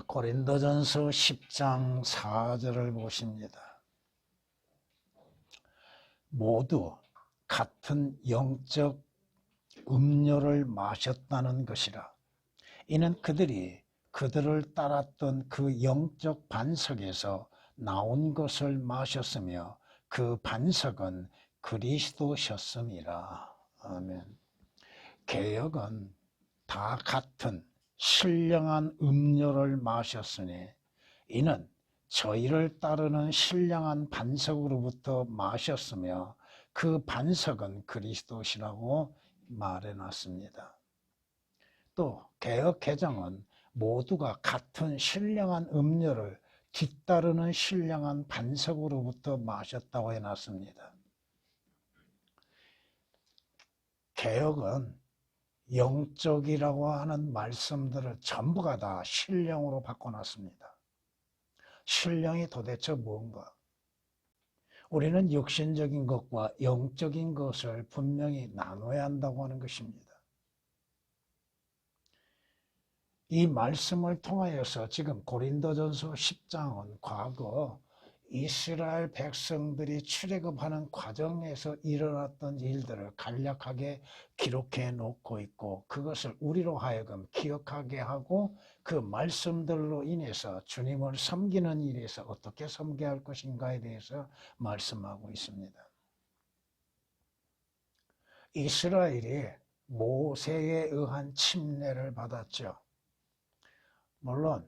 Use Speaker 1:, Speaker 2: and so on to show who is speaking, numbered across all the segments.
Speaker 1: 고린도전서 10장 4절을 보십니다. 모두 같은 영적 음료를 마셨다는 것이라. 이는 그들이 그들을 따랐던 그 영적 반석에서 나온 것을 마셨으며 그 반석은 그리스도셨음이라. 아멘. 개역은 다 같은 신령한 음료를 마셨으니 이는 저희를 따르는 신령한 반석으로부터 마셨으며 그 반석은 그리스도시라고 말해놨습니다. 또 개역 개정은 모두가 같은 신령한 음료를 뒤따르는 신령한 반석으로부터 마셨다고 해놨습니다. 개역은 영적이라고 하는 말씀들을 전부가 다 신령으로 바꿔놨습니다. 신령이 도대체 뭔가? 우리는 육신적인 것과 영적인 것을 분명히 나눠야 한다고 하는 것입니다. 이 말씀을 통하여서 지금 고린도전서 10장은 과거 이스라엘 백성들이 출애굽하는 과정에서 일어났던 일들을 간략하게 기록해 놓고 있고, 그것을 우리로 하여금 기억하게 하고 그 말씀들로 인해서 주님을 섬기는 일에서 어떻게 섬겨야 할 것인가에 대해서 말씀하고 있습니다. 이스라엘이 모세에 의한 침례를 받았죠. 물론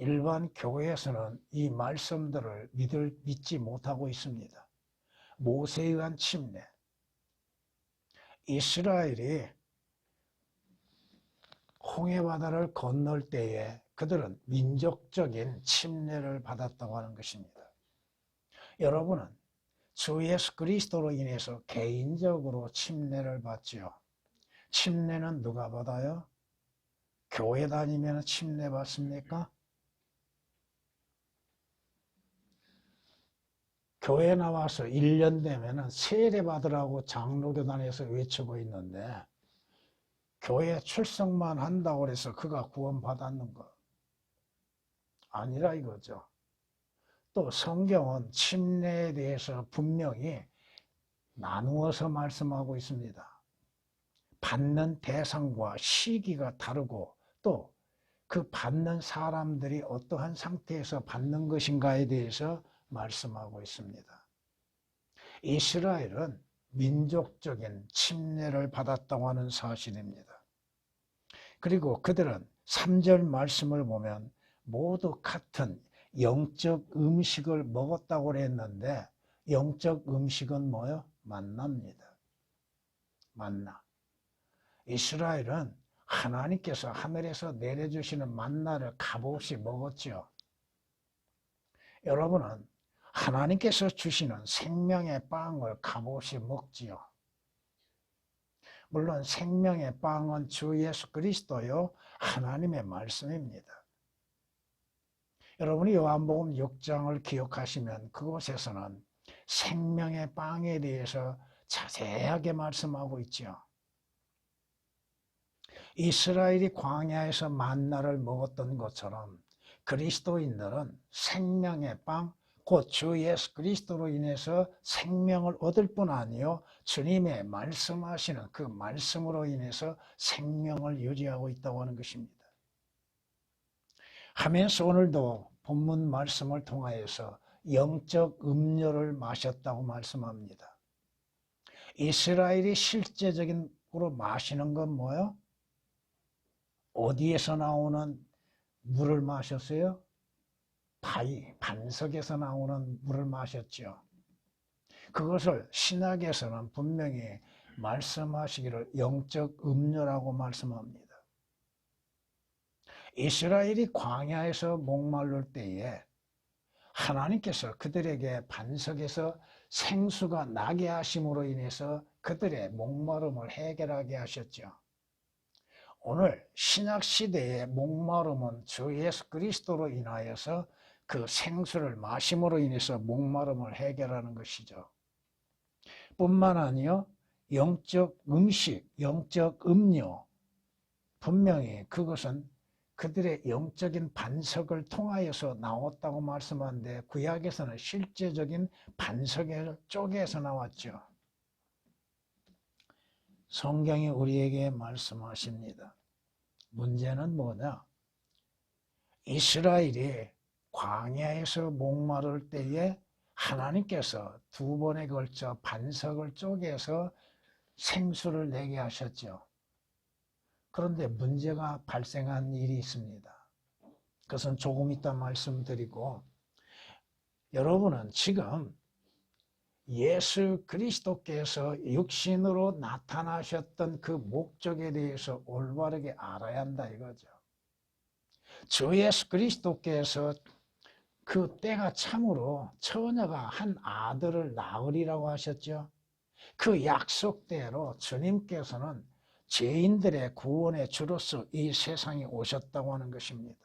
Speaker 1: 일반 교회에서는 이 말씀들을 믿지 못하고 있습니다. 모세에 의한 침례. 이스라엘이 홍해바다를 건널 때에 그들은 민족적인 침례를 받았다고 하는 것입니다. 여러분은 주 예수 그리스도로 인해서 개인적으로 침례를 받지요. 침례는 누가 받아요? 교회 다니면 침례 받습니까? 교회 나와서 1년 되면 세례 받으라고 장로교단에서 외치고 있는데, 교회 출석만 한다고 해서 그가 구원받았는 거 아니라 이거죠. 또 성경은 침례에 대해서 분명히 나누어서 말씀하고 있습니다. 받는 대상과 시기가 다르고 또 그 받는 사람들이 어떠한 상태에서 받는 것인가에 대해서 말씀하고 있습니다. 이스라엘은 민족적인 침례를 받았다고 하는 사실입니다. 그리고 그들은 3절 말씀을 보면 모두 같은 영적 음식을 먹었다고 했는데, 영적 음식은 뭐예요? 만나입니다. 만나. 이스라엘은 하나님께서 하늘에서 내려주시는 만나를 값없이 먹었죠. 여러분은 하나님께서 주시는 생명의 빵을 값없이 먹지요. 물론 생명의 빵은 주 예수 그리스도요, 하나님의 말씀입니다. 여러분이 요한복음 6장을 기억하시면 그곳에서는 생명의 빵에 대해서 자세하게 말씀하고 있죠. 이스라엘이 광야에서 만나를 먹었던 것처럼 그리스도인들은 생명의 빵, 곧 주 예수 그리스도로 인해서 생명을 얻을 뿐 아니요, 주님의 말씀하시는 그 말씀으로 인해서 생명을 유지하고 있다고 하는 것입니다. 하면서 오늘도 본문 말씀을 통하여서 영적 음료를 마셨다고 말씀합니다. 이스라엘이 실제적으로 마시는 건 뭐예요? 어디에서 나오는 물을 마셨어요? 바위, 반석에서 나오는 물을 마셨죠. 그것을 신학에서는 분명히 말씀하시기를 영적 음료라고 말씀합니다. 이스라엘이 광야에서 목마를 때에 하나님께서 그들에게 반석에서 생수가 나게 하심으로 인해서 그들의 목마름을 해결하게 하셨죠. 오늘 신약시대의 목마름은 주 예수 그리스도로 인하여서 그 생수를 마심으로 인해서 목마름을 해결하는 것이죠. 뿐만 아니요, 영적 음식, 영적 음료, 분명히 그것은 그들의 영적인 반석을 통하여서 나왔다고 말씀하는데 구약에서는 실제적인 반석을 쪼개서 나왔죠. 성경이 우리에게 말씀하십니다. 문제는 뭐냐? 이스라엘이 광야에서 목마를 때에 하나님께서 두 번에 걸쳐 반석을 쪼개서 생수를 내게 하셨죠. 그런데 문제가 발생한 일이 있습니다. 그것은 조금 이따 말씀드리고, 여러분은 지금 예수 그리스도께서 육신으로 나타나셨던 그 목적에 대해서 올바르게 알아야 한다 이거죠. 주 예수 그리스도께서 그 때가 참으로 처녀가 한 아들을 낳으리라고 하셨죠. 그 약속대로 주님께서는 죄인들의 구원의 주로서 이 세상에 오셨다고 하는 것입니다.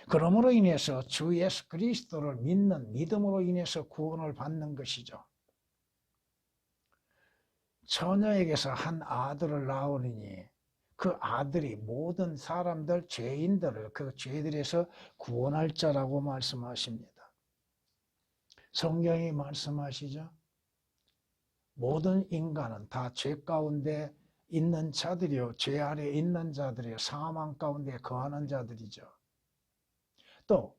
Speaker 1: 그러므로 인해서 주 예수 그리스도를 믿는 믿음으로 인해서 구원을 받는 것이죠. 처녀에게서 한 아들을 낳으니 그 아들이 모든 사람들, 죄인들을 그 죄들에서 구원할 자라고 말씀하십니다. 성경이 말씀하시죠. 모든 인간은 다 죄 가운데 있는 자들이요, 죄 아래 있는 자들이요, 사망 가운데 거하는 자들이죠. 또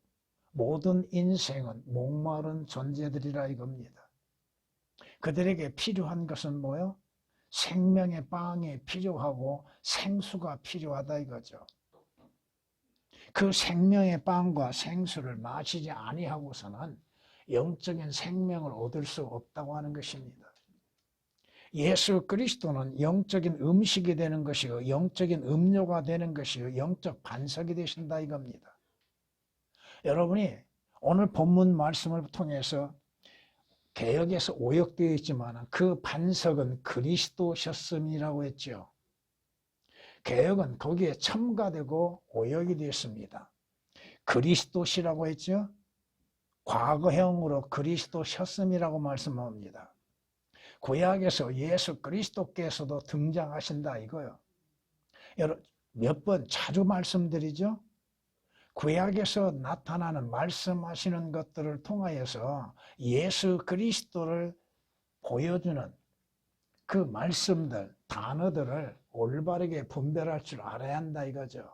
Speaker 1: 모든 인생은 목마른 존재들이라 이겁니다. 그들에게 필요한 것은 뭐요? 생명의 빵이 필요하고 생수가 필요하다 이거죠. 그 생명의 빵과 생수를 마시지 아니하고서는 영적인 생명을 얻을 수 없다고 하는 것입니다. 예수 그리스도는 영적인 음식이 되는 것이요, 영적인 음료가 되는 것이요, 영적 반석이 되신다 이겁니다. 여러분이 오늘 본문 말씀을 통해서 개역에서 오역되어 있지만 그 반석은 그리스도셨음이라고 했죠. 개역은 거기에 첨가되고 오역이 되었습니다. 그리스도시라고 했죠. 과거형으로 그리스도셨음이라고 말씀합니다. 구약에서 예수 그리스도께서도 등장하신다 이거요. 몇 번 자주 말씀드리죠. 구약에서 나타나는 말씀하시는 것들을 통하여서 예수 그리스도를 보여주는 그 말씀들, 단어들을 올바르게 분별할 줄 알아야 한다 이거죠.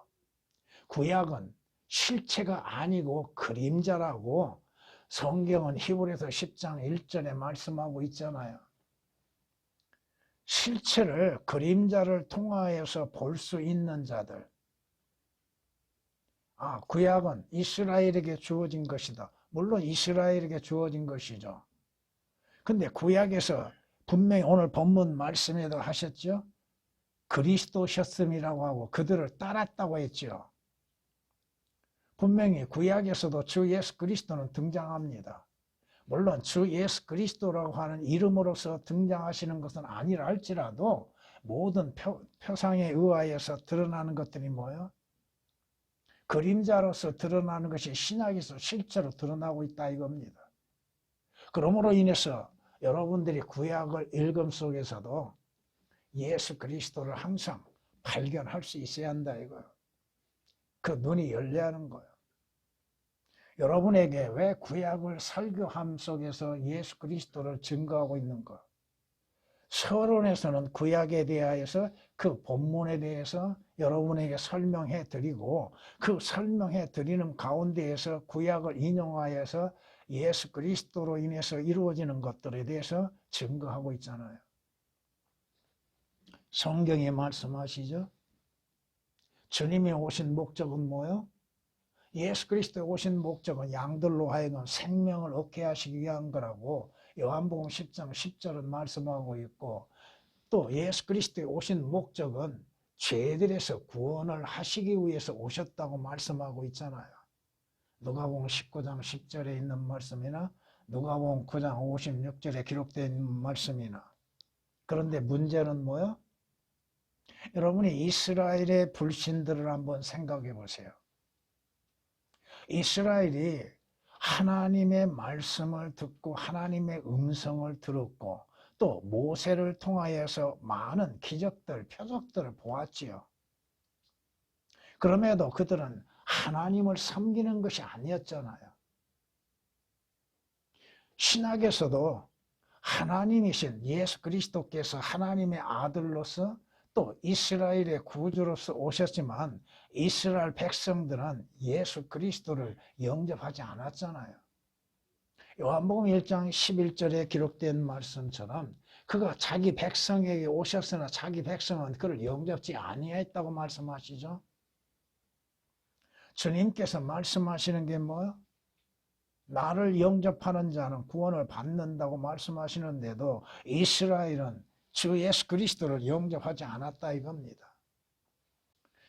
Speaker 1: 구약은 실체가 아니고 그림자라고 성경은 히브리서 10장 1절에 말씀하고 있잖아요. 실체를, 그림자를 통하여서 볼 수 있는 자들. 구약은 이스라엘에게 주어진 것이다. 물론 이스라엘에게 주어진 것이죠. 근데 구약에서 분명히 오늘 본문 말씀에도 하셨죠. 그리스도셨음이라고 하고 그들을 따랐다고 했죠. 분명히 구약에서도 주 예수 그리스도는 등장합니다. 물론 주 예수 그리스도라고 하는 이름으로서 등장하시는 것은 아니라 할지라도 모든 표상에 의하여서 드러나는 것들이 뭐예요? 그림자로서 드러나는 것이 신약에서 실제로 드러나고 있다 이겁니다. 그러므로 인해서 여러분들이 구약을 읽음 속에서도 예수 그리스도를 항상 발견할 수 있어야 한다 이거예요. 그 눈이 열려야 하는 거예요. 여러분에게 왜 구약을 설교함 속에서 예수 그리스도를 증거하고 있는가? 서론에서는 구약에 대하여서 그 본문에 대해서 여러분에게 설명해 드리고 그 설명해 드리는 가운데에서 구약을 인용하여서 예수 그리스도로 인해서 이루어지는 것들에 대해서 증거하고 있잖아요. 성경이 말씀하시죠. 주님이 오신 목적은 뭐예요? 예수 그리스도에 오신 목적은 양들로 하여금 생명을 얻게 하시기 위한 거라고 요한복음 10장 10절은 말씀하고 있고, 또 예수 그리스도에 오신 목적은 죄들에서 구원을 하시기 위해서 오셨다고 말씀하고 있잖아요. 누가복음 19장 10절에 있는 말씀이나 누가복음 9장 56절에 기록되어 있는 말씀이나. 그런데 문제는 뭐예요? 여러분이 이스라엘의 불신들을 한번 생각해 보세요. 이스라엘이 하나님의 말씀을 듣고 하나님의 음성을 들었고 또 모세를 통하여서 많은 기적들, 표적들을 보았지요. 그럼에도 그들은 하나님을 섬기는 것이 아니었잖아요. 신약에서도 하나님이신 예수 그리스도께서 하나님의 아들로서 또 이스라엘의 구주로서 오셨지만 이스라엘 백성들은 예수 그리스도를 영접하지 않았잖아요. 요한복음 1장 11절에 기록된 말씀처럼 그가 자기 백성에게 오셨으나 자기 백성은 그를 영접지 아니했다고 말씀하시죠. 주님께서 말씀하시는 게 뭐예요? 나를 영접하는 자는 구원을 받는다고 말씀하시는데도 이스라엘은 주 예수 그리스도를 영접하지 않았다 이겁니다.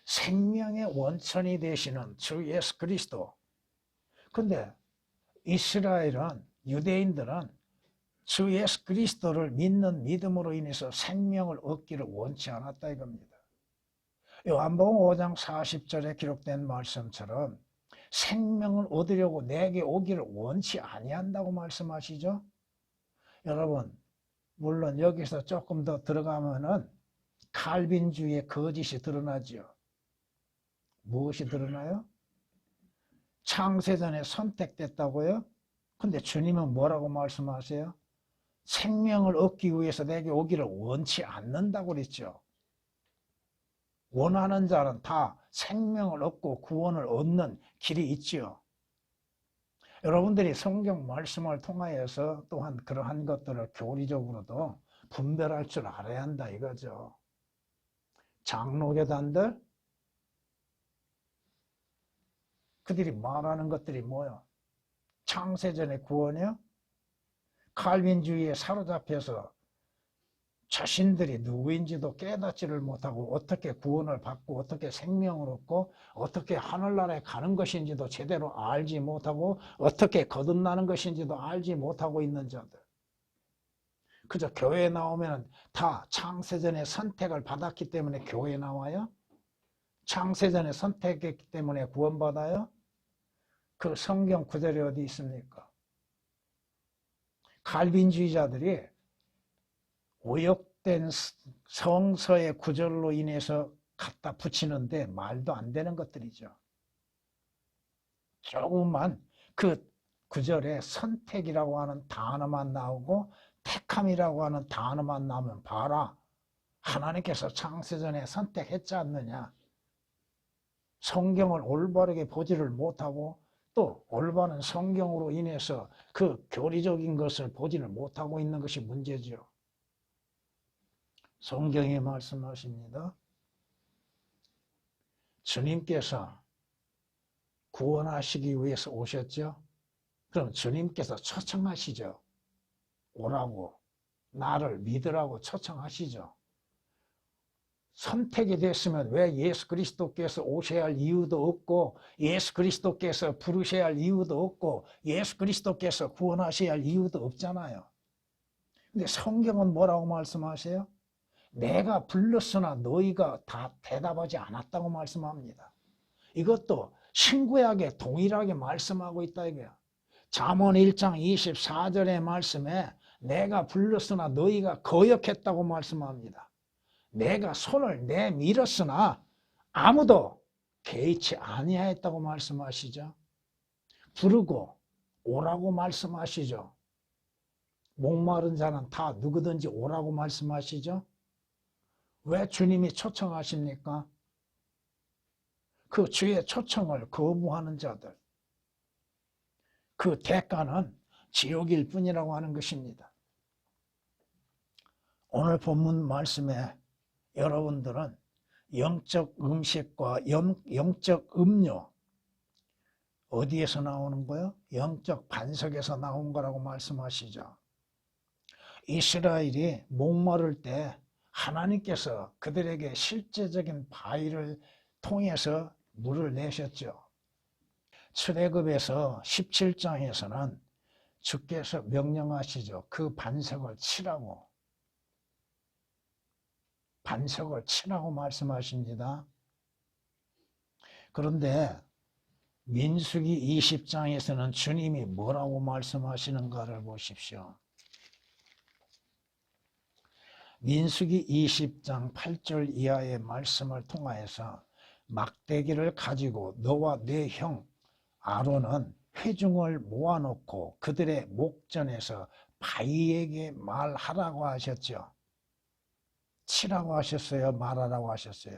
Speaker 1: 생명의 원천이 되시는 주 예수 그리스도. 근데 이스라엘은, 유대인들은 주 예수 그리스도를 믿는 믿음으로 인해서 생명을 얻기를 원치 않았다 이겁니다. 요한복음 5장 40절에 기록된 말씀처럼 생명을 얻으려고 내게 오기를 원치 아니한다고 말씀하시죠. 여러분, 물론 여기서 조금 더 들어가면은 칼빈주의의 거짓이 드러나죠. 무엇이 드러나요? 창세전에 선택됐다고요? 근데 주님은 뭐라고 말씀하세요? 생명을 얻기 위해서 내게 오기를 원치 않는다고 그랬죠. 원하는 자는 다 생명을 얻고 구원을 얻는 길이 있지요. 여러분들이 성경 말씀을 통하여서 또한 그러한 것들을 교리적으로도 분별할 줄 알아야 한다 이거죠. 장로교단들, 그들이 말하는 것들이 뭐예요? 창세전의 구원이요? 칼빈주의에 사로잡혀서 자신들이 누구인지도 깨닫지를 못하고 어떻게 구원을 받고 어떻게 생명을 얻고 어떻게 하늘나라에 가는 것인지도 제대로 알지 못하고 어떻게 거듭나는 것인지도 알지 못하고 있는 자들. 그저 교회에 나오면 다 창세전에 선택을 받았기 때문에 교회에 나와요? 창세전에 선택했기 때문에 구원받아요? 그 성경 구절이 어디 있습니까? 칼빈주의자들이 오역된 성서의 구절로 인해서 갖다 붙이는데 말도 안 되는 것들이죠. 조금만 그 구절에 선택이라고 하는 단어만 나오고 택함이라고 하는 단어만 나오면 봐라. 하나님께서 창세전에 선택했지 않느냐. 성경을 올바르게 보지를 못하고 또 올바른 성경으로 인해서 그 교리적인 것을 보지를 못하고 있는 것이 문제죠. 성경이 말씀하십니다. 주님께서 구원하시기 위해서 오셨죠. 그럼 주님께서 초청하시죠. 오라고, 나를 믿으라고 초청하시죠. 선택이 됐으면 왜 예수 그리스도께서 오셔야 할 이유도 없고 예수 그리스도께서 부르셔야 할 이유도 없고 예수 그리스도께서 구원하셔야 할 이유도 없잖아요. 근데 성경은 뭐라고 말씀하세요? 내가 불렀으나 너희가 다 대답하지 않았다고 말씀합니다. 이것도 신구약에 동일하게 말씀하고 있다 이거야. 잠언 1장 24절의 말씀에 내가 불렀으나 너희가 거역했다고 말씀합니다. 내가 손을 내밀었으나 아무도 개의치 아니하였다고 말씀하시죠. 부르고 오라고 말씀하시죠. 목마른 자는 다 누구든지 오라고 말씀하시죠. 왜 주님이 초청하십니까? 그 주의 초청을 거부하는 자들, 그 대가는 지옥일 뿐이라고 하는 것입니다. 오늘 본문 말씀에 여러분들은 영적 음식과 영적 음료 어디에서 나오는 거예요? 영적 반석에서 나온 거라고 말씀하시죠. 이스라엘이 목마를 때 하나님께서 그들에게 실제적인 바위를 통해서 물을 내셨죠. 출애굽에서 17장에서는 주께서 명령하시죠. 그 반석을 치라고. 반석을 치라고 말씀하십니다. 그런데 민수기 20장에서는 주님이 뭐라고 말씀하시는가를 보십시오. 민수기 20장 8절 이하의 말씀을 통하여서 막대기를 가지고 너와 네 형 아론은 회중을 모아놓고 그들의 목전에서 바위에게 말하라고 하셨죠. 치라고 하셨어요? 말하라고 하셨어요?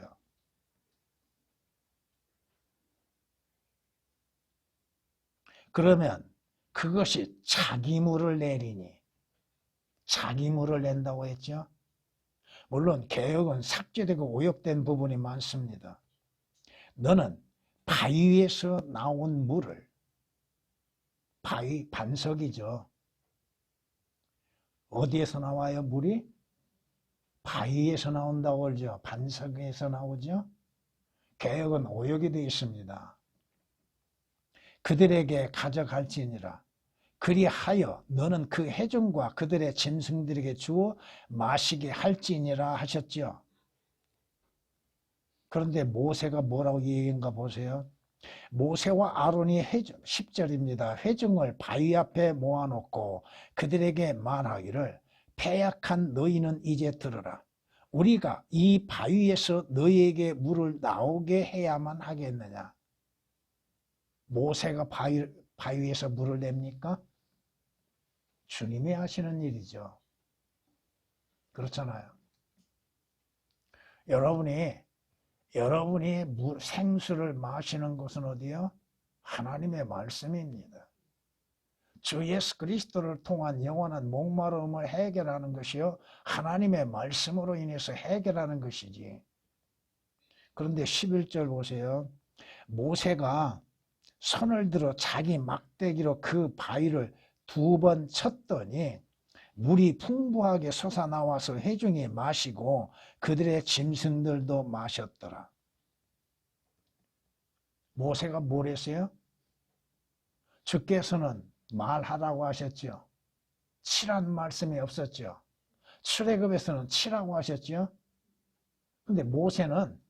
Speaker 1: 그러면 그것이 자기 물을 내리니, 자기 물을 낸다고 했죠. 물론 개혁은 삭제되고 오역된 부분이 많습니다. 너는 바위에서 나온 물을, 바위 반석이죠. 어디에서 나와요 물이? 바위에서 나온다고 그러죠. 반석에서 나오죠. 개혁은 오역이 되어 있습니다. 그들에게 가져갈지니라. 그리하여 너는 그 회중과 그들의 짐승들에게 주어 마시게 할지니라 하셨죠. 그런데 모세가 뭐라고 얘기한가 보세요. 모세와 아론이 10절입니다. 회중을 바위 앞에 모아놓고 그들에게 말하기를 패약한 너희는 이제 들으라. 우리가 이 바위에서 너희에게 물을 나오게 해야만 하겠느냐. 모세가 바위에서 물을 냅니까? 주님이 하시는 일이죠. 그렇잖아요. 여러분이 생수를 마시는 것은 어디요? 하나님의 말씀입니다. 주 예수 그리스도를 통한 영원한 목마름을 해결하는 것이요, 하나님의 말씀으로 인해서 해결하는 것이지. 그런데 11절 보세요. 모세가 손을 들어 자기 막대기로 그 바위를 2번 쳤더니 물이 풍부하게 솟아나와서 회중이 마시고 그들의 짐승들도 마셨더라. 모세가 뭘 했어요? 주께서는 말하라고 하셨죠. 치란 말씀이 없었죠. 출애굽에서는 치라고 하셨죠. 근데 모세는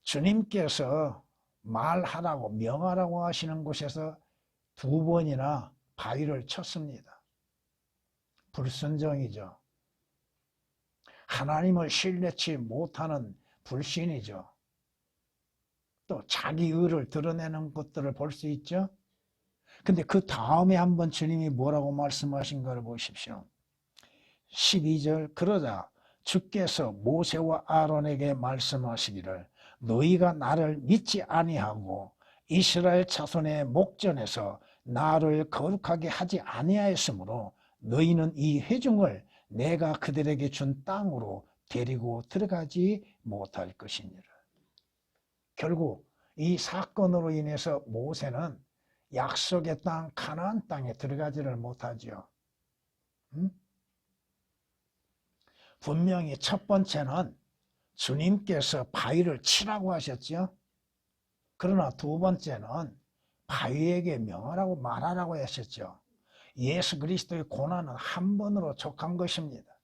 Speaker 1: 주님께서 말하라고 명하라고 하시는 곳에서 2번이나 바위를 쳤습니다. 불순종이죠. 하나님을 신뢰치 못하는 불신이죠. 또 자기 의를 드러내는 것들을 볼 수 있죠. 근데 그 다음에 한번 주님이 뭐라고 말씀하신가를 보십시오. 12절 그러자 주께서 모세와 아론에게 말씀하시기를 너희가 나를 믿지 아니하고 이스라엘 자손의 목전에서 나를 거룩하게 하지 아니하였으므로 너희는 이 회중을 내가 그들에게 준 땅으로 데리고 들어가지 못할 것이니라. 결국 이 사건으로 인해서 모세는 약속의 땅 가나안 땅에 들어가지를 못하죠. 분명히 첫 번째는 주님께서 바위를 치라고 하셨죠. 그러나 2번째는 바위에게 명하라고 말하라고 하셨죠. 예수 그리스도의 고난은 한 번으로 족한 것입니다.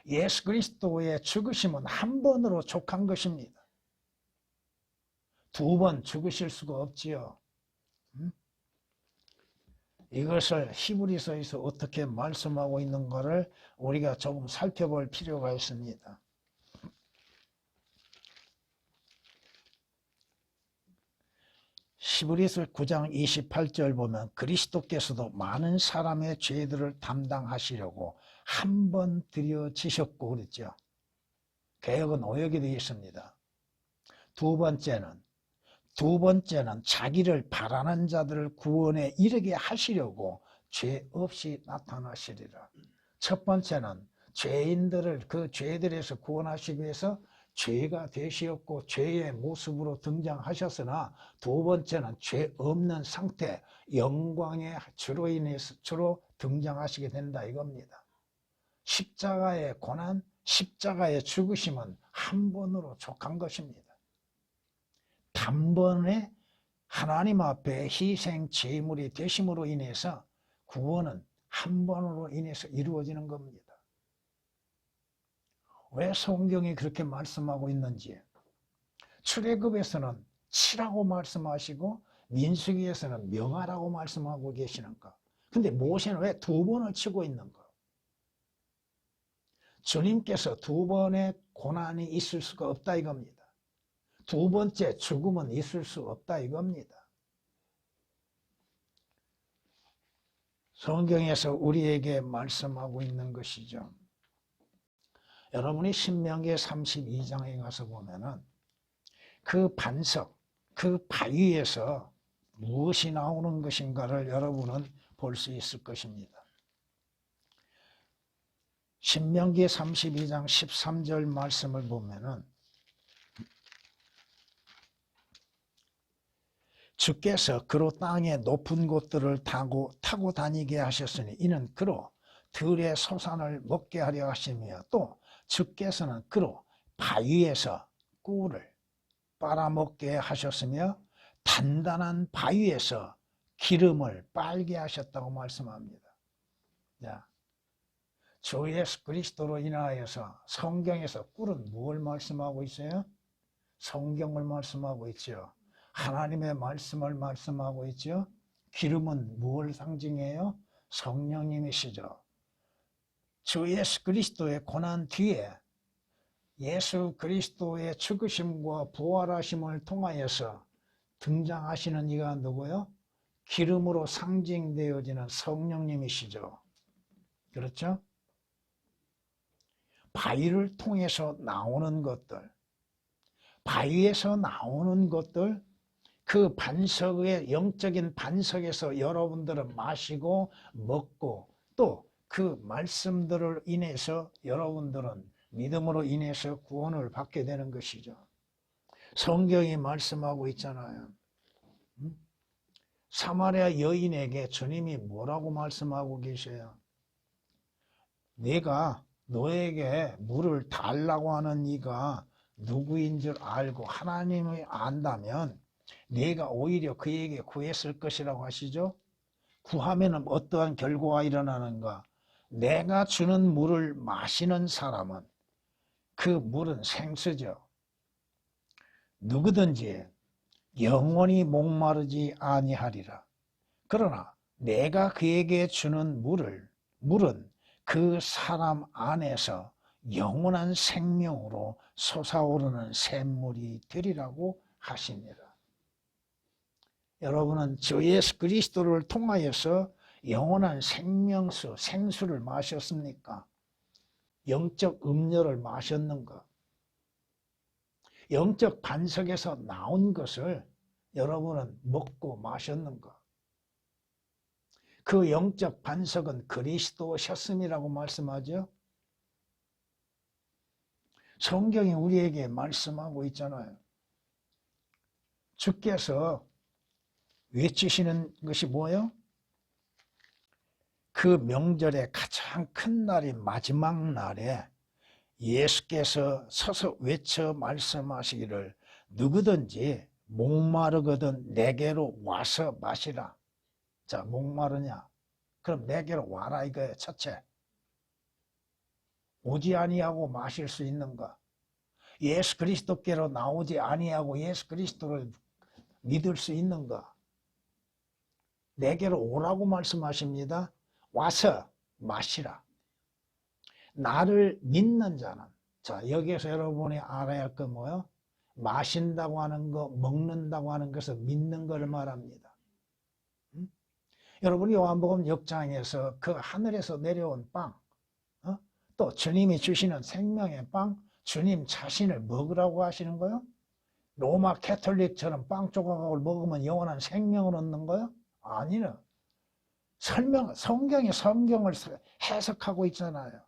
Speaker 1: 예수 그리스도의 죽으심은 한 번으로 족한 것입니다. 2번 죽으실 수가 없지요. 이것을 히브리서에서 어떻게 말씀하고 있는가를 우리가 조금 살펴볼 필요가 있습니다. 히브리서 9장 28절 보면 그리스도께서도 많은 사람의 죄들을 담당하시려고 한 번 드려지셨고 그랬죠. 개혁은 오역이 되어 있습니다. 두 번째는 자기를 바라는 자들을 구원에 이르게 하시려고 죄 없이 나타나시리라. 첫 번째는 죄인들을 그 죄들에서 구원하시기 위해서 죄가 되시었고 죄의 모습으로 등장하셨으나 2번째는 죄 없는 상태, 영광의 주로 등장하시게 된다 이겁니다. 십자가의 고난, 십자가의 죽으심은 한 번으로 족한 것입니다. 단번에 하나님 앞에 희생 제물이 되심으로 인해서 구원은 한 번으로 인해서 이루어지는 겁니다. 왜 성경이 그렇게 말씀하고 있는지, 출애굽에서는 치라고 말씀하시고 민수기에서는 명하라고 말씀하고 계시는가? 근데 모세는 왜 2번을 치고 있는가? 주님께서 두 번의 고난이 있을 수가 없다 이겁니다. 두 번째 죽음은 있을 수 없다 이겁니다. 성경에서 우리에게 말씀하고 있는 것이죠. 여러분이 신명기 32장에 가서 보면은 그 반석, 그 바위에서 무엇이 나오는 것인가를 여러분은 볼 수 있을 것입니다. 신명기 32장 13절 말씀을 보면은 주께서 그로 땅의 높은 곳들을 타고 다니게 하셨으니 이는 그로 들의 소산을 먹게 하려 하시며 또 주께서는 그로 바위에서 꿀을 빨아먹게 하셨으며 단단한 바위에서 기름을 빨게 하셨다고 말씀합니다. 자, 주 예수 그리스도로 인하여서 성경에서 꿀은 무엇을 말씀하고 있어요? 성경을 말씀하고 있죠. 하나님의 말씀을 말씀하고 있죠. 기름은 무엇을 상징해요? 성령님이시죠. 주 예수 그리스도의 고난 뒤에 예수 그리스도의 죽으심과 부활하심을 통하여서 등장하시는 이가 누구요? 기름으로 상징되어지는 성령님이시죠. 그렇죠? 바위를 통해서 나오는 것들, 바위에서 나오는 것들, 그 반석의 영적인 반석에서 여러분들은 마시고 먹고 또 그 말씀들을 인해서 여러분들은 믿음으로 인해서 구원을 받게 되는 것이죠. 성경이 말씀하고 있잖아요. 사마리아 여인에게 주님이 뭐라고 말씀하고 계셔요? 내가 너에게 물을 달라고 하는 이가 누구인 줄 알고 하나님을 안다면 네가 오히려 그에게 구했을 것이라고 하시죠. 구하면 어떠한 결과가 일어나는가? 내가 주는 물을 마시는 사람은 그 물은 생수죠. 누구든지 영원히 목마르지 아니하리라. 그러나 내가 그에게 주는 물은 그 사람 안에서 영원한 생명으로 솟아오르는 샘물이 되리라고 하십니다. 여러분은 주 예수 그리스도를 통하여서 영원한 생명수, 생수를 마셨습니까? 영적 음료를 마셨는가? 영적 반석에서 나온 것을 여러분은 먹고 마셨는가? 그 영적 반석은 그리스도셨음이라고 말씀하죠. 성경이 우리에게 말씀하고 있잖아요. 주께서 외치시는 것이 뭐예요? 그 명절의 가장 큰 날인 마지막 날에 예수께서 서서 외쳐 말씀하시기를 누구든지 목마르거든 내게로 와서 마시라. 자, 목마르냐? 그럼 내게로 와라 이거예요. 첫째, 오지 아니하고 마실 수 있는가? 예수 그리스도께로 나오지 아니하고 예수 그리스도를 믿을 수 있는가? 내게로 오라고 말씀하십니다. 와서 마시라. 나를 믿는 자는, 자, 여기에서 여러분이 알아야 할 건 뭐예요? 마신다고 하는 거, 먹는다고 하는 것은 믿는 걸 말합니다. 여러분이 요한복음 6장에서 그 하늘에서 내려온 빵, 또 주님이 주시는 생명의 빵, 주님 자신을 먹으라고 하시는 거예요? 로마 캐톨릭처럼 빵 조각을 먹으면 영원한 생명을 얻는 거예요? 아니요. 성경이 성경을 해석하고 있잖아요.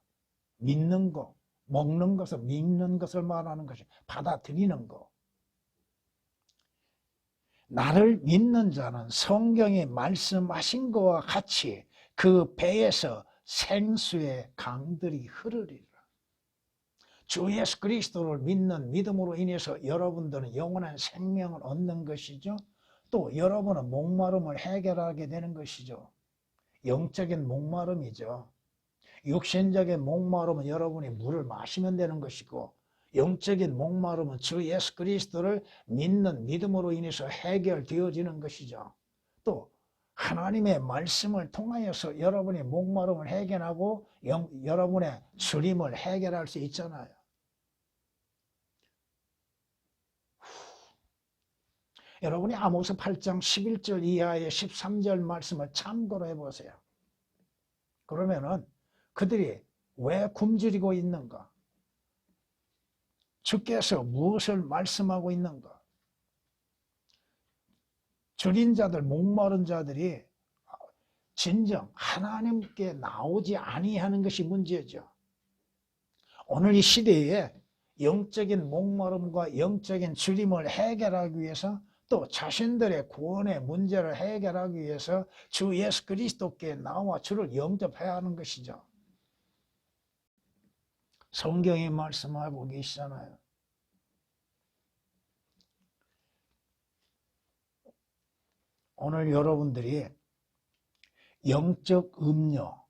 Speaker 1: 믿는 거, 먹는 것을 믿는 것을 말하는 것이 받아들이는 거. 나를 믿는 자는 성경이 말씀하신 것과 같이 그 배에서 생수의 강들이 흐르리라. 주 예수 그리스도를 믿는 믿음으로 인해서 여러분들은 영원한 생명을 얻는 것이죠. 또 여러분은 목마름을 해결하게 되는 것이죠. 영적인 목마름이죠. 육신적인 목마름은 여러분이 물을 마시면 되는 것이고, 영적인 목마름은 주 예수 그리스도를 믿는 믿음으로 인해서 해결되어지는 것이죠. 또 하나님의 말씀을 통하여서 여러분의 목마름을 해결하고 여러분의 주림을 해결할 수 있잖아요. 여러분이 아모스 8장 11절 이하의 13절 말씀을 참고로 해보세요. 그러면은 그들이 왜 굶주리고 있는가? 주께서 무엇을 말씀하고 있는가? 줄인 자들, 목마른 자들이 진정 하나님께 나오지 아니하는 것이 문제죠. 오늘 이 시대에 영적인 목마름과 영적인 줄임을 해결하기 위해서 또 자신들의 구원의 문제를 해결하기 위해서 주 예수 그리스도께 나와 주를 영접해야 하는 것이죠. 성경이 말씀하고 계시잖아요. 오늘 여러분들이 영적 음료,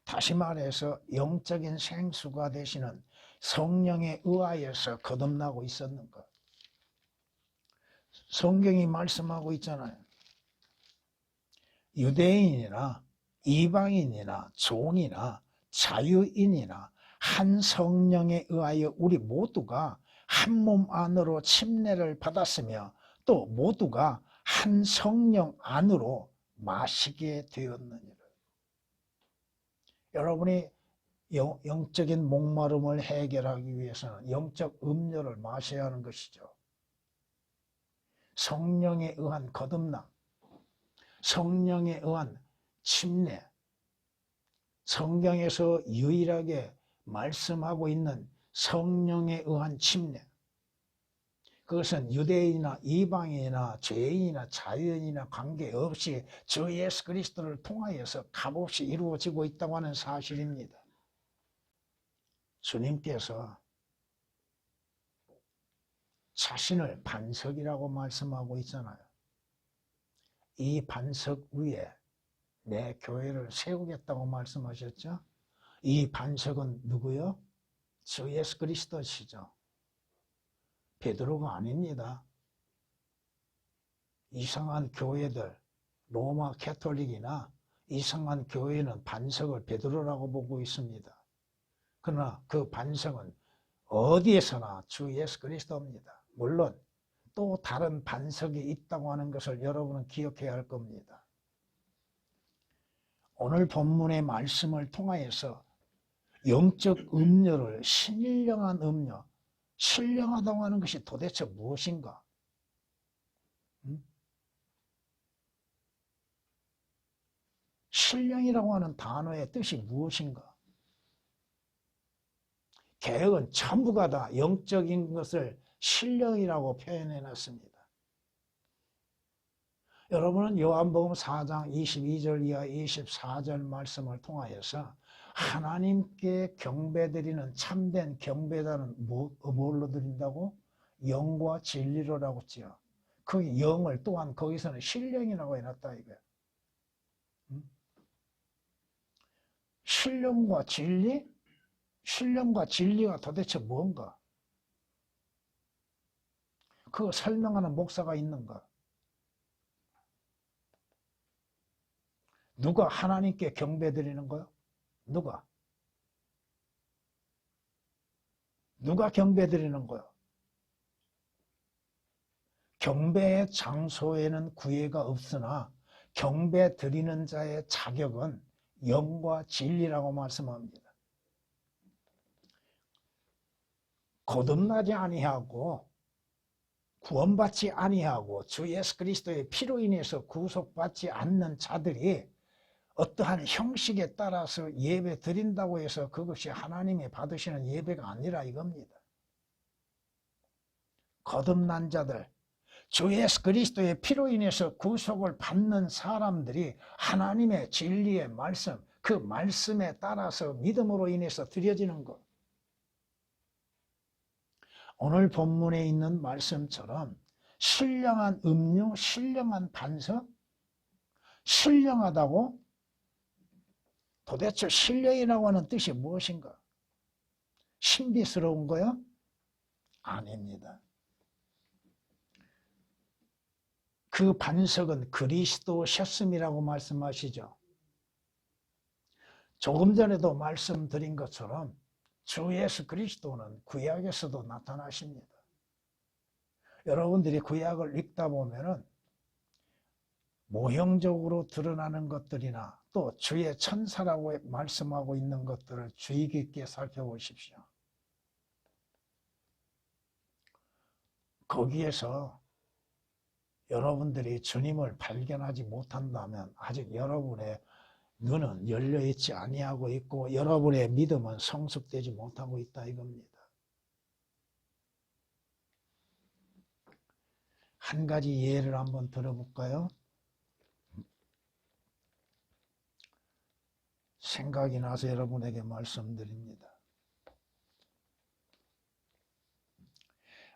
Speaker 1: 다시 말해서 영적인 생수가 되시는 성령에 의하여서 거듭나고 있었는가? 성경이 말씀하고 있잖아요. 유대인이나 이방인이나 종이나 자유인이나 한 성령에 의하여 우리 모두가 한 몸 안으로 침례를 받았으며 또 모두가 한 성령 안으로 마시게 되었느니라. 여러분이 영적인 목마름을 해결하기 위해서는 영적 음료를 마셔야 하는 것이죠. 성령에 의한 거듭남, 성령에 의한 침례, 성경에서 유일하게 말씀하고 있는 성령에 의한 침례, 그것은 유대인이나 이방인이나 죄인이나 자유인이나 관계없이 주 예수 그리스도를 통하여서 값없이 이루어지고 있다고 하는 사실입니다. 주님께서 자신을 반석이라고 말씀하고 있잖아요. 이 반석 위에 내 교회를 세우겠다고 말씀하셨죠. 이 반석은 누구요? 주 예수 그리스도시죠. 베드로가 아닙니다. 이상한 교회들, 로마 캐톨릭이나 이상한 교회는 반석을 베드로라고 보고 있습니다. 그러나 그 반석은 어디에서나 주 예수 그리스도입니다. 물론 또 다른 반석이 있다고 하는 것을 여러분은 기억해야 할 겁니다. 오늘 본문의 말씀을 통하여서 영적 음료를 신령한 음료, 신령하다고 하는 것이 도대체 무엇인가? 신령이라고 하는 단어의 뜻이 무엇인가? 개혁은 전부가 다 영적인 것을 신령이라고 표현해 놨습니다. 여러분은 요한복음 4장 22절 이하 24절 말씀을 통하여서 하나님께 경배드리는 참된 경배단은 뭘로 드린다고? 영과 진리로라고 했죠. 그 영을 또한 거기서는 신령이라고 해놨다 이거야. 신령과 진리? 신령과 진리가 도대체 뭔가? 그거 설명하는 목사가 있는가? 누가 하나님께 경배드리는 거요? 누가? 누가 경배드리는 거요? 경배의 장소에는 구애가 없으나 경배 드리는 자의 자격은 영과 진리라고 말씀합니다. 거듭나지 아니하고 구원받지 아니하고 주 예수 그리스도의 피로 인해서 구속받지 않는 자들이 어떠한 형식에 따라서 예배 드린다고 해서 그것이 하나님이 받으시는 예배가 아니라 이겁니다. 거듭난 자들, 주 예수 그리스도의 피로 인해서 구속을 받는 사람들이 하나님의 진리의 말씀, 그 말씀에 따라서 믿음으로 인해서 드려지는 것. 오늘 본문에 있는 말씀처럼 신령한 음료, 신령한 반석, 신령하다고? 도대체 신령이라고 하는 뜻이 무엇인가? 신비스러운 거요? 아닙니다. 그 반석은 그리스도셨음이라고 말씀하시죠. 조금 전에도 말씀드린 것처럼 주 예수 그리스도는 구약에서도 나타나십니다. 여러분들이 구약을 읽다 보면은 모형적으로 드러나는 것들이나 또 주의 천사라고 말씀하고 있는 것들을 주의 깊게 살펴보십시오. 거기에서 여러분들이 주님을 발견하지 못한다면 아직 여러분의 눈은 열려있지 아니하고 있고 여러분의 믿음은 성숙되지 못하고 있다 이겁니다. 한 가지 예를 한번 들어볼까요? 생각이 나서 여러분에게 말씀드립니다.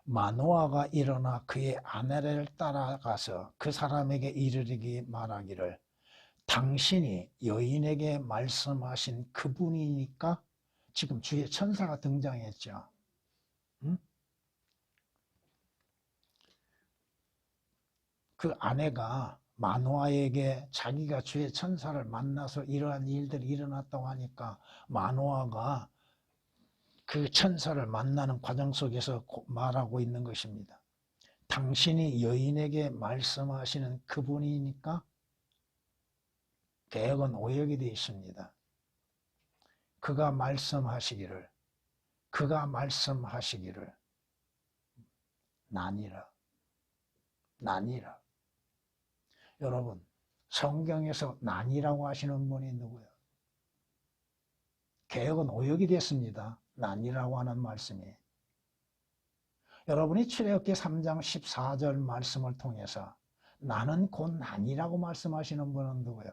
Speaker 1: 마노아가 일어나 그의 아내를 따라가서 그 사람에게 이르르기 말하기를 당신이 여인에게 말씀하신 그분이니까. 지금 주의 천사가 등장했죠. 응? 그 아내가 마노아에게 자기가 주의 천사를 만나서 이러한 일들이 일어났다고 하니까 마노아가 그 천사를 만나는 과정 속에서 말하고 있는 것입니다. 당신이 여인에게 말씀하시는 그분이니까. 개역은 오역이 되어 있습니다. 그가 말씀하시기를 나니라. 여러분, 성경에서 나니라고 하시는 분이 누구예요? 개역은 오역이 됐습니다. 나니라고 하는 말씀이. 여러분이 출애굽기 3장 14절 말씀을 통해서 나는 곧 나니라고 말씀하시는 분은 누구예요?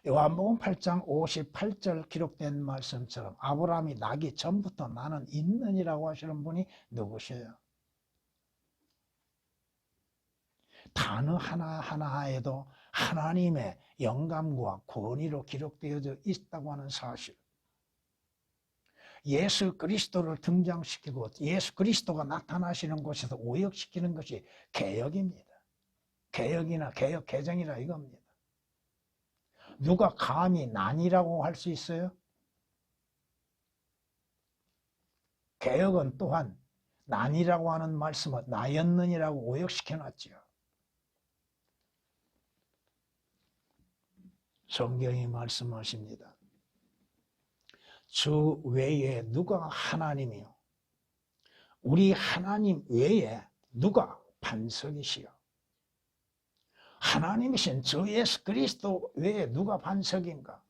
Speaker 1: 요한복음 8장 58절 기록된 말씀처럼 아브라함이 나기 전부터 나는 있느니라고 하시는 분이 누구세요? 단어 하나하나에도 하나님의 영감과 권위로 기록되어져 있다고 하는 사실. 예수 그리스도를 등장시키고 예수 그리스도가 나타나시는 곳에서 오역시키는 것이 개역입니다. 개역이나 개역 개정이라 이겁니다. 누가 감히 난이라고 할 수 있어요? 개역은 또한 난이라고 하는 말씀을 나였느니라고 오역시켜놨죠. 성경이 말씀하십니다. 주 외에 누가 하나님이요? 우리 하나님 외에 누가 반석이시요? 하나님이신 주 예수 그리스도 외에 누가 반석인가?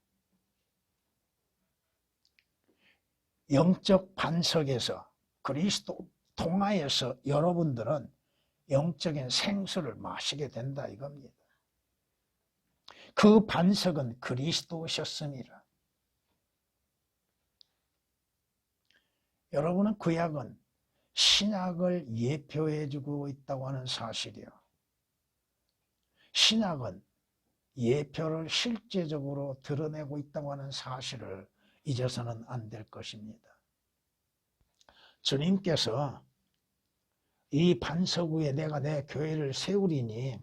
Speaker 1: 영적 반석에서 그리스도 통하여서 여러분들은 영적인 생수를 마시게 된다 이겁니다. 그 반석은 그리스도셨습니다. 여러분은 구약은 신약을 예표해주고 있다고 하는 사실이요. 신약은 예표를 실제적으로 드러내고 있다고 하는 사실을 잊어서는 안 될 것입니다. 주님께서 이 반석 위에 내가 내 교회를 세우리니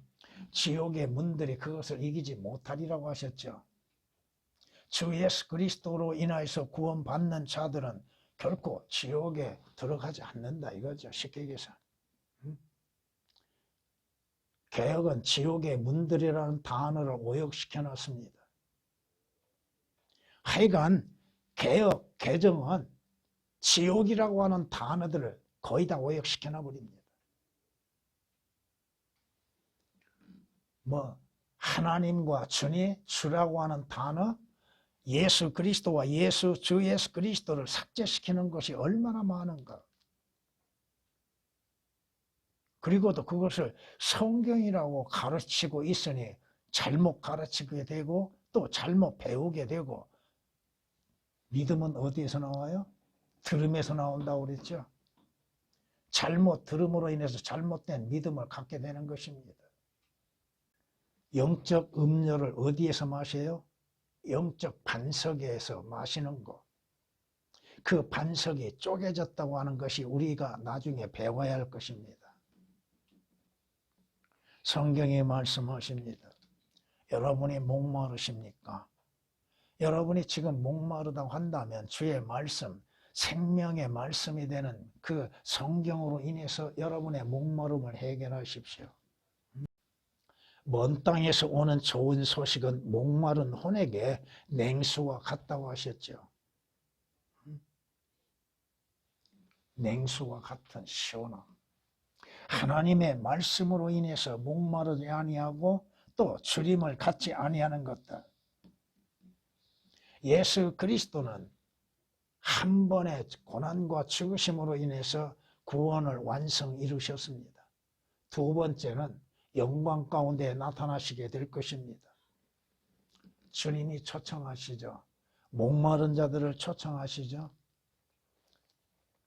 Speaker 1: 지옥의 문들이 그것을 이기지 못하리라고 하셨죠. 주 예수 그리스도로 인하여서 구원받는 자들은 결코 지옥에 들어가지 않는다 이거죠. 쉽게 얘기해서. 개역은 지옥의 문들이라는 단어를 오역시켜 놨습니다. 하여간 개역, 개정은 지옥이라고 하는 단어들을 거의 다 오역시켜 놔버립니다. 하나님과 주라고 하는 단어, 예수 그리스도와 주 예수 그리스도를 삭제시키는 것이 얼마나 많은가. 그리고도 그것을 성경이라고 가르치고 있으니 잘못 가르치게 되고 또 잘못 배우게 되고. 믿음은 어디에서 나와요? 들음에서 나온다고 그랬죠. 잘못 들음으로 인해서 잘못된 믿음을 갖게 되는 것입니다. 영적 음료를 어디에서 마셔요? 영적 반석에서 마시는 거. 그 반석이 쪼개졌다고 하는 것이 우리가 나중에 배워야 할 것입니다. 성경이 말씀하십니다. 여러분이 목마르십니까? 여러분이 지금 목마르다고 한다면 주의 말씀, 생명의 말씀이 되는 그 성경으로 인해서 여러분의 목마름을 해결하십시오. 먼 땅에서 오는 좋은 소식은 목마른 혼에게 냉수와 같다고 하셨죠. 냉수와 같은 시원함. 하나님의 말씀으로 인해서 목마르지 아니하고 또 주림을 갖지 아니하는 것들. 예수 그리스도는 한 번의 고난과 죽으심으로 인해서 구원을 완성 이루셨습니다. 두 번째는 영광 가운데 나타나시게 될 것입니다. 주님이 초청하시죠. 목마른 자들을 초청하시죠.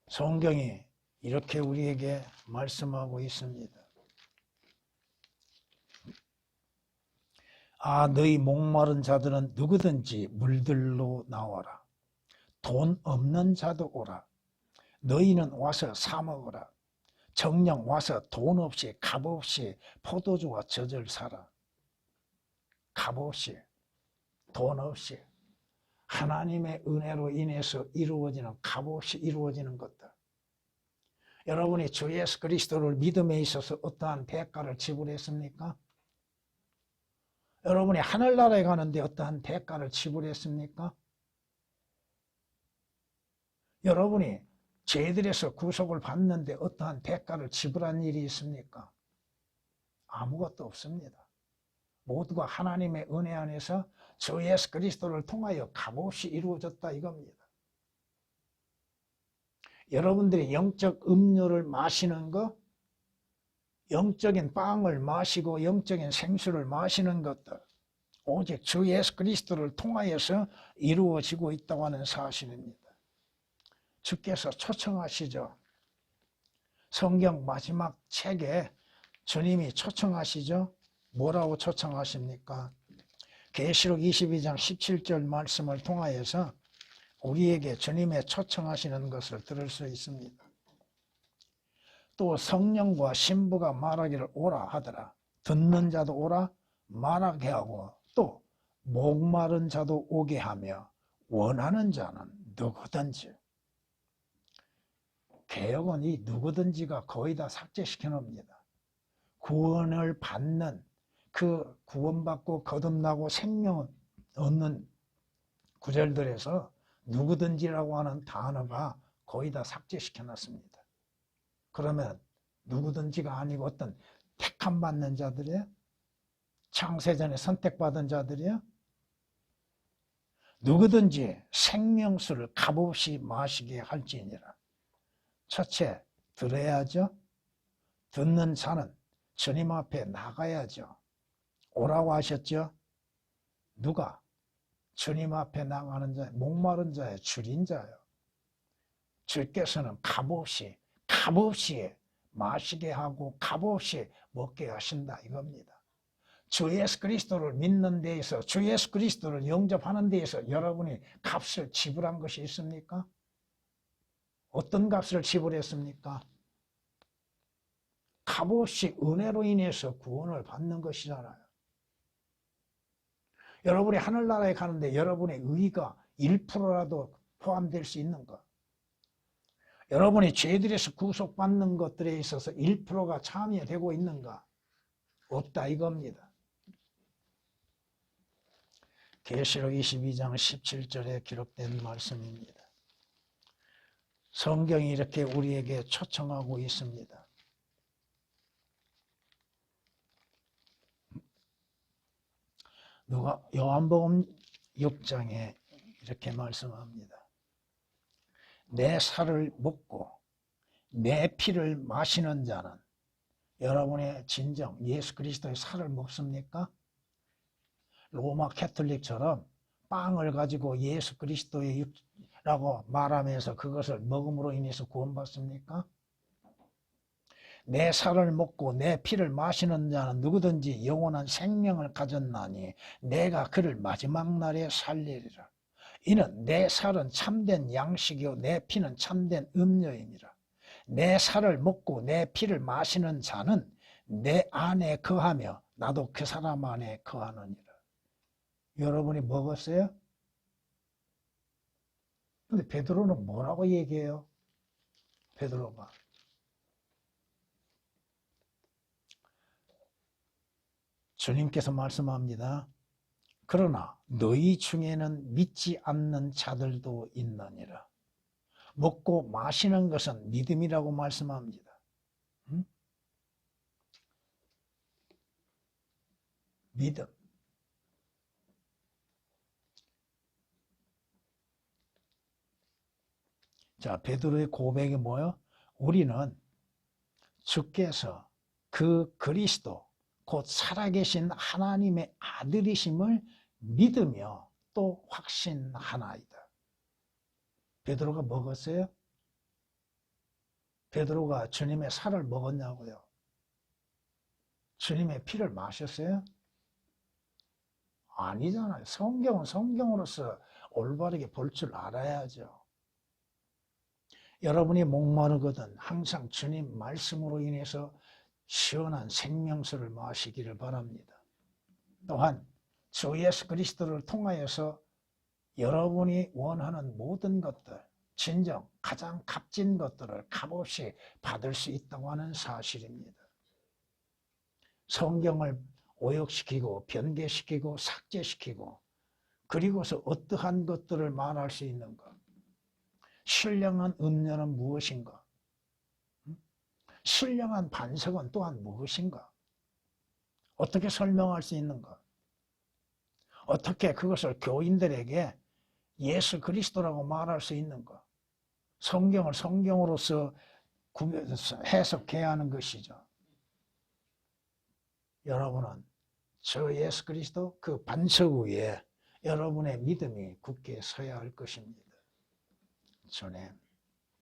Speaker 1: 성경이 이렇게 우리에게 말씀하고 있습니다. 아, 너희 목마른 자들은 누구든지 물들로 나와라. 돈 없는 자도 오라. 너희는 와서 사 먹어라. 정녕 와서 돈 없이 값없이 포도주와 젖을 사라. 값없이, 돈 없이. 하나님의 은혜로 인해서 이루어지는, 값없이 이루어지는 것들. 여러분이 주 예수 그리스도를 믿음에 있어서 어떠한 대가를 지불했습니까? 여러분이 하늘나라에 가는데 어떠한 대가를 지불했습니까? 여러분이 죄들에서 구속을 받는데 어떠한 대가를 지불한 일이 있습니까? 아무것도 없습니다. 모두가 하나님의 은혜 안에서 주 예수 그리스도를 통하여 값없이 이루어졌다 이겁니다. 여러분들이 영적 음료를 마시는 것, 영적인 빵을 마시고 영적인 생수를 마시는 것들, 오직 주 예수 그리스도를 통하여서 이루어지고 있다고 하는 사실입니다. 주께서 초청하시죠. 성경 마지막 책에 주님이 초청하시죠. 뭐라고 초청하십니까? 계시록 22장 17절 말씀을 통하여서 우리에게 주님의 초청하시는 것을 들을 수 있습니다. 또 성령과 신부가 말하기를 오라 하더라. 듣는 자도 오라 말하게 하고 또 목마른 자도 오게 하며 원하는 자는 누구든지. 개혁은 이 누구든지가 거의 다 삭제시켜 놓습니다. 구원을 받는, 그 구원받고 거듭나고 생명을 얻는 구절들에서 누구든지라고 하는 단어가 거의 다 삭제시켜 놨습니다. 그러면 누구든지가 아니고 어떤 택함 받는 자들이에요? 창세전에 선택받은 자들이에요? 누구든지 생명수를 값없이 마시게 할지니라. 첫째, 들어야죠. 듣는 자는 주님 앞에 나가야죠. 오라고 하셨죠. 누가? 주님 앞에 나가는 자, 목마른 자의 줄인 자요. 주께서는 값없이 마시게 하고 값없이 먹게 하신다 이겁니다. 주 예수 그리스도를 믿는 데에서, 주 예수 그리스도를 영접하는 데에서 여러분이 값을 지불한 것이 있습니까? 어떤 값을 지불했습니까? 값없이 은혜로 인해서 구원을 받는 것이잖아요. 여러분이 하늘나라에 가는데 여러분의 의의가 1%라도 포함될 수 있는가? 여러분이 죄들에서 구속받는 것들에 있어서 1%가 참여되고 있는가? 없다 이겁니다. 계시록 22장 17절에 기록된 말씀입니다. 성경이 이렇게 우리에게 초청하고 있습니다. 요한복음 6장에 이렇게 말씀합니다. 내 살을 먹고 내 피를 마시는 자는, 여러분의 진정 예수 그리스도의 살을 먹습니까? 로마 캐톨릭처럼 빵을 가지고 예수 그리스도의 육라고 말하면서 그것을 먹음으로 인해서 구원받습니까? 내 살을 먹고 내 피를 마시는 자는 누구든지 영원한 생명을 가졌나니 내가 그를 마지막 날에 살리리라. 이는 내 살은 참된 양식이요 내 피는 참된 음료입니다. 내 살을 먹고 내 피를 마시는 자는 내 안에 거하며 나도 그 사람 안에 거하느니라. 여러분이 먹었어요? 근데 베드로는 뭐라고 얘기해요? 베드로가 주님께서 말씀합니다. 그러나 너희 중에는 믿지 않는 자들도 있느니라. 먹고 마시는 것은 믿음이라고 말씀합니다. 믿음. 자, 베드로의 고백이 뭐예요? 우리는 주께서 그 그리스도 곧 살아계신 하나님의 아들이심을 믿으며 또 확신하나이다. 베드로가 먹었어요? 베드로가 주님의 살을 먹었냐고요? 주님의 피를 마셨어요? 아니잖아요. 성경은 성경으로서 올바르게 볼 줄 알아야죠. 여러분이 목마르거든 항상 주님 말씀으로 인해서 시원한 생명수를 마시기를 바랍니다. 또한 주 예수 그리스도를 통하여서 여러분이 원하는 모든 것들, 진정 가장 값진 것들을 값없이 받을 수 있다고 하는 사실입니다. 성경을 오역시키고 변개시키고 삭제시키고 그리고서 어떠한 것들을 말할 수 있는가? 신령한 음료는 무엇인가? 신령한 반석은 또한 무엇인가? 어떻게 설명할 수 있는가? 어떻게 그것을 교인들에게 예수 그리스도라고 말할 수 있는가? 성경을 성경으로서 해석해야 하는 것이죠. 여러분은 저 예수 그리스도 그 반석 위에 여러분의 믿음이 굳게 서야 할 것입니다. 주님.